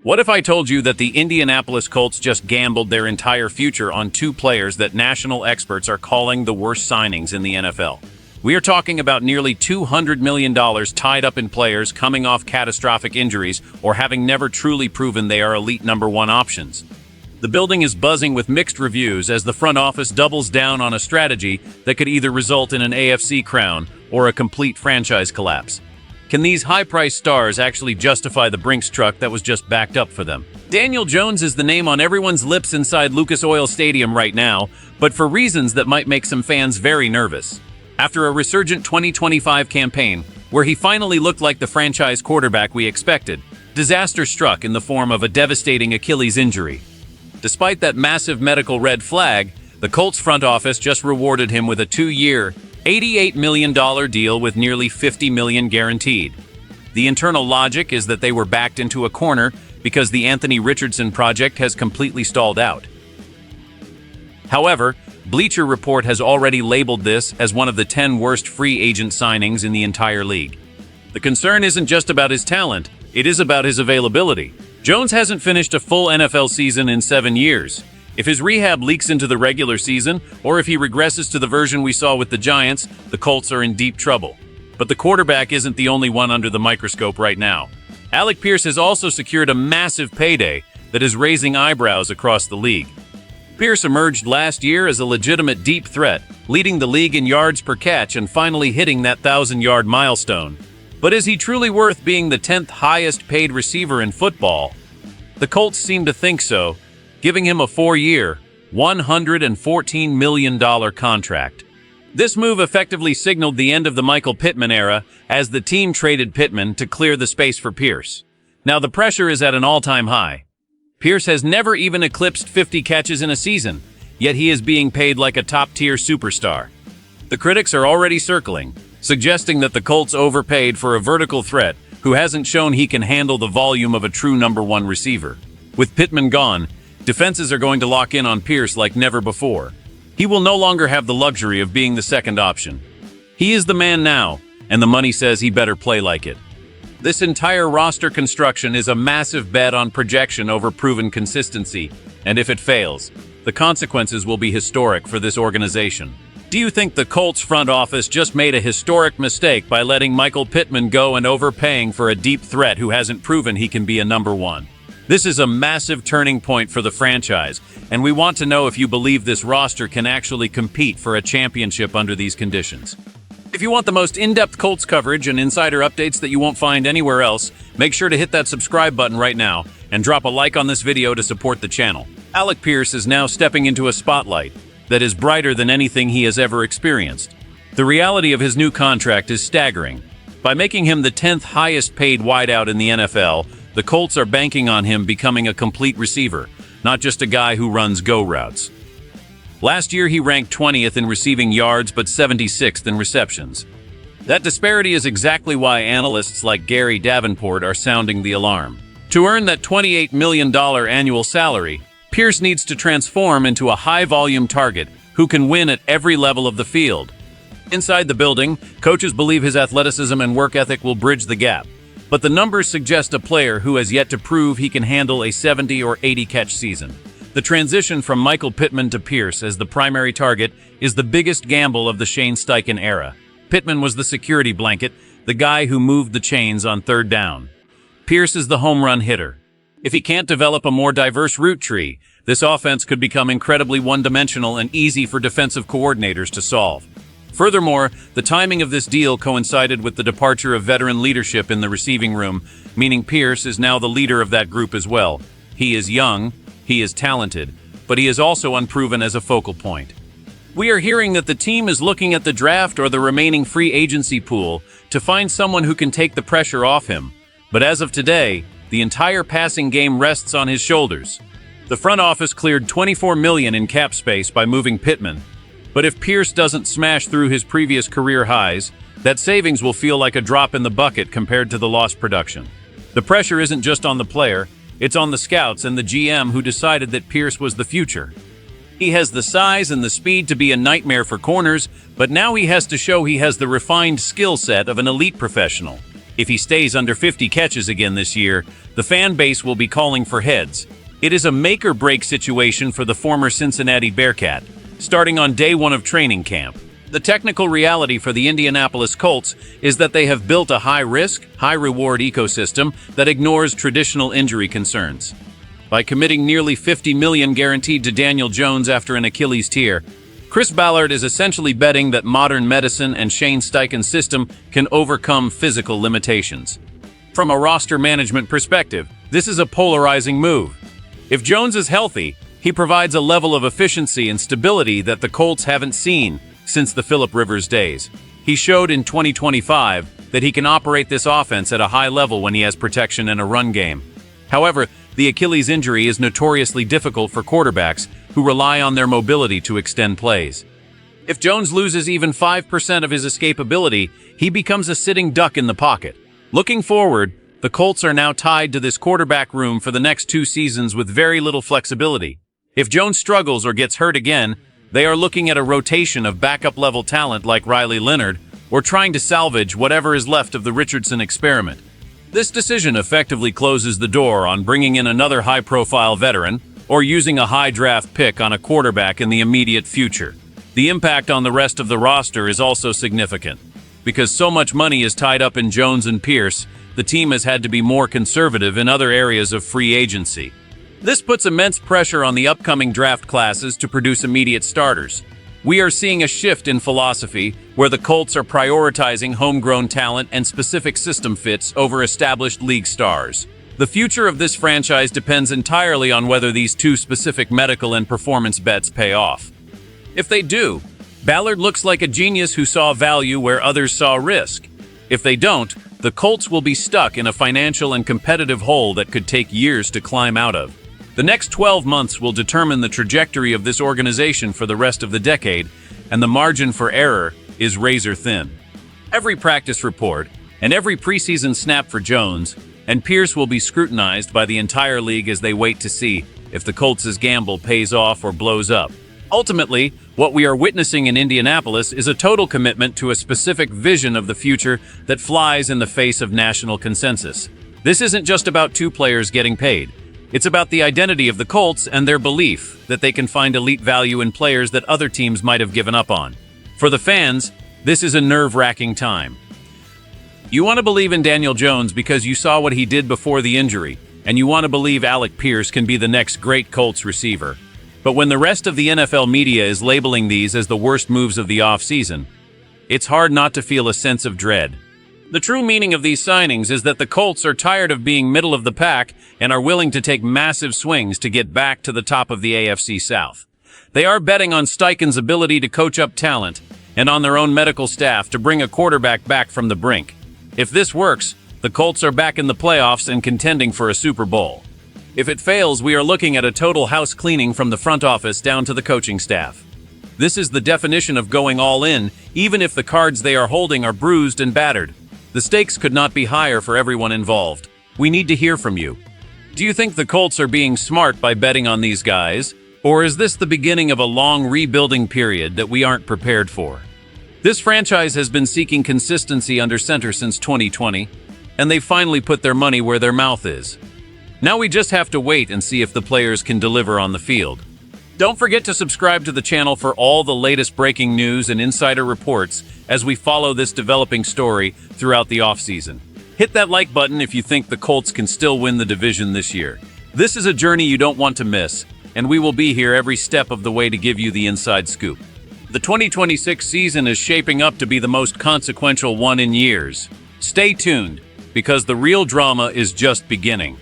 What if I told you that the Indianapolis Colts just gambled their entire future on two players that national experts are calling the worst signings in the NFL? We are talking about nearly $200 million tied up in players coming off catastrophic injuries or having never truly proven they are elite number one options. The building is buzzing with mixed reviews as the front office doubles down on a strategy that could either result in an AFC crown or a complete franchise collapse. Can these high-priced stars actually justify the Brinks truck that was just backed up for them? Daniel Jones is the name on everyone's lips inside Lucas Oil Stadium right now, but for reasons that might make some fans very nervous. After a resurgent 2025 campaign, where he finally looked like the franchise quarterback we expected, disaster struck in the form of a devastating Achilles injury. Despite that massive medical red flag, the Colts front office just rewarded him with a 2-year, $88 million deal with nearly $50 million guaranteed. The internal logic is that they were backed into a corner because the Anthony Richardson project has completely stalled out. However, Bleacher Report has already labeled this as one of the 10 worst free agent signings in the entire league. The concern isn't just about his talent, it is about his availability. Jones hasn't finished a full NFL season in 7 years. If his rehab leaks into the regular season, or if he regresses to the version we saw with the Giants, the Colts are in deep trouble. But the quarterback isn't the only one under the microscope right now. Alec Pierce has also secured a massive payday that is raising eyebrows across the league. Pierce emerged last year as a legitimate deep threat, leading the league in yards per catch and finally hitting that 1,000-yard milestone. But is he truly worth being the 10th highest paid receiver in football? The Colts seem to think so, giving him a 4-year, $114 million contract. This move effectively signaled the end of the Michael Pittman era as the team traded Pittman to clear the space for Pierce. Now the pressure is at an all-time high. Pierce has never even eclipsed 50 catches in a season, yet he is being paid like a top-tier superstar. The critics are already circling, suggesting that the Colts overpaid for a vertical threat who hasn't shown he can handle the volume of a true number one receiver. With Pittman gone, defenses are going to lock in on Pierce like never before. He will no longer have the luxury of being the second option. He is the man now, and the money says he better play like it. This entire roster construction is a massive bet on projection over proven consistency, and if it fails, the consequences will be historic for this organization. Do you think the Colts front office just made a historic mistake by letting Michael Pittman go and overpaying for a deep threat who hasn't proven he can be a number one? This is a massive turning point for the franchise, and we want to know if you believe this roster can actually compete for a championship under these conditions. If you want the most in-depth Colts coverage and insider updates that you won't find anywhere else, make sure to hit that subscribe button right now and drop a like on this video to support the channel. Alec Pierce is now stepping into a spotlight that is brighter than anything he has ever experienced. The reality of his new contract is staggering. By making him the 10th highest paid wideout in the NFL, the Colts are banking on him becoming a complete receiver, not just a guy who runs go routes. Last year, he ranked 20th in receiving yards but 76th in receptions. That disparity is exactly why analysts like Gary Davenport are sounding the alarm. To earn that $28 million annual salary, Pierce needs to transform into a high-volume target who can win at every level of the field. Inside the building, coaches believe his athleticism and work ethic will bridge the gap. But the numbers suggest a player who has yet to prove he can handle a 70 or 80 catch season. The transition from Michael Pittman to Pierce as the primary target is the biggest gamble of the Shane Steichen era. Pittman was the security blanket, the guy who moved the chains on third down. Pierce is the home run hitter. If he can't develop a more diverse route tree, this offense could become incredibly one-dimensional and easy for defensive coordinators to solve. Furthermore, the timing of this deal coincided with the departure of veteran leadership in the receiving room, meaning Pierce is now the leader of that group as well. He is young, he is talented, but he is also unproven as a focal point. We are hearing that the team is looking at the draft or the remaining free agency pool to find someone who can take the pressure off him. But as of today, the entire passing game rests on his shoulders. The front office cleared $24 million in cap space by moving Pittman. But if Pierce doesn't smash through his previous career highs, that savings will feel like a drop in the bucket compared to the lost production. The pressure isn't just on the player, it's on the scouts and the GM who decided that Pierce was the future. He has the size and the speed to be a nightmare for corners, but now he has to show he has the refined skill set of an elite professional. If he stays under 50 catches again this year, the fan base will be calling for heads. It is a make-or-break situation for the former Cincinnati Bearcat, starting on day one of training camp. The technical reality for the Indianapolis Colts is that they have built a high-risk, high-reward ecosystem that ignores traditional injury concerns. By committing nearly $50 million guaranteed to Daniel Jones after an Achilles tear, Chris Ballard is essentially betting that modern medicine and Shane Steichen's system can overcome physical limitations. From a roster management perspective, this is a polarizing move. If Jones is healthy, he provides a level of efficiency and stability that the Colts haven't seen since the Phillip Rivers days. He showed in 2025 that he can operate this offense at a high level when he has protection and a run game. However, the Achilles injury is notoriously difficult for quarterbacks who rely on their mobility to extend plays. If Jones loses even 5% of his escapability, he becomes a sitting duck in the pocket. Looking forward, the Colts are now tied to this quarterback room for the next 2 seasons with very little flexibility. If Jones struggles or gets hurt again, they are looking at a rotation of backup-level talent like Riley Leonard or trying to salvage whatever is left of the Richardson experiment. This decision effectively closes the door on bringing in another high-profile veteran or using a high draft pick on a quarterback in the immediate future. The impact on the rest of the roster is also significant. Because so much money is tied up in Jones and Pierce, the team has had to be more conservative in other areas of free agency. This puts immense pressure on the upcoming draft classes to produce immediate starters. We are seeing a shift in philosophy where the Colts are prioritizing homegrown talent and specific system fits over established league stars. The future of this franchise depends entirely on whether these 2 specific medical and performance bets pay off. If they do, Ballard looks like a genius who saw value where others saw risk. If they don't, the Colts will be stuck in a financial and competitive hole that could take years to climb out of. The next 12 months will determine the trajectory of this organization for the rest of the decade, and the margin for error is razor thin. Every practice report and every preseason snap for Jones and Pierce will be scrutinized by the entire league as they wait to see if the Colts' gamble pays off or blows up. Ultimately, what we are witnessing in Indianapolis is a total commitment to a specific vision of the future that flies in the face of national consensus. This isn't just about 2 players getting paid. It's about the identity of the Colts and their belief that they can find elite value in players that other teams might have given up on. For the fans, this is a nerve-wracking time. You want to believe in Daniel Jones because you saw what he did before the injury, and you want to believe Alec Pierce can be the next great Colts receiver. But when the rest of the NFL media is labeling these as the worst moves of the offseason, it's hard not to feel a sense of dread. The true meaning of these signings is that the Colts are tired of being middle of the pack and are willing to take massive swings to get back to the top of the AFC South. They are betting on Steichen's ability to coach up talent and on their own medical staff to bring a quarterback back from the brink. If this works, the Colts are back in the playoffs and contending for a Super Bowl. If it fails, we are looking at a total house cleaning from the front office down to the coaching staff. This is the definition of going all in, even if the cards they are holding are bruised and battered. The stakes could not be higher for everyone involved. We need to hear from you. Do you think the Colts are being smart by betting on these guys? Or is this the beginning of a long rebuilding period that we aren't prepared for? This franchise has been seeking consistency under center since 2020, and they finally put their money where their mouth is. Now we just have to wait and see if the players can deliver on the field. Don't forget to subscribe to the channel for all the latest breaking news and insider reports as we follow this developing story throughout the offseason. Hit that like button if you think the Colts can still win the division this year. This is a journey you don't want to miss, and we will be here every step of the way to give you the inside scoop. The 2026 season is shaping up to be the most consequential one in years. Stay tuned, because the real drama is just beginning.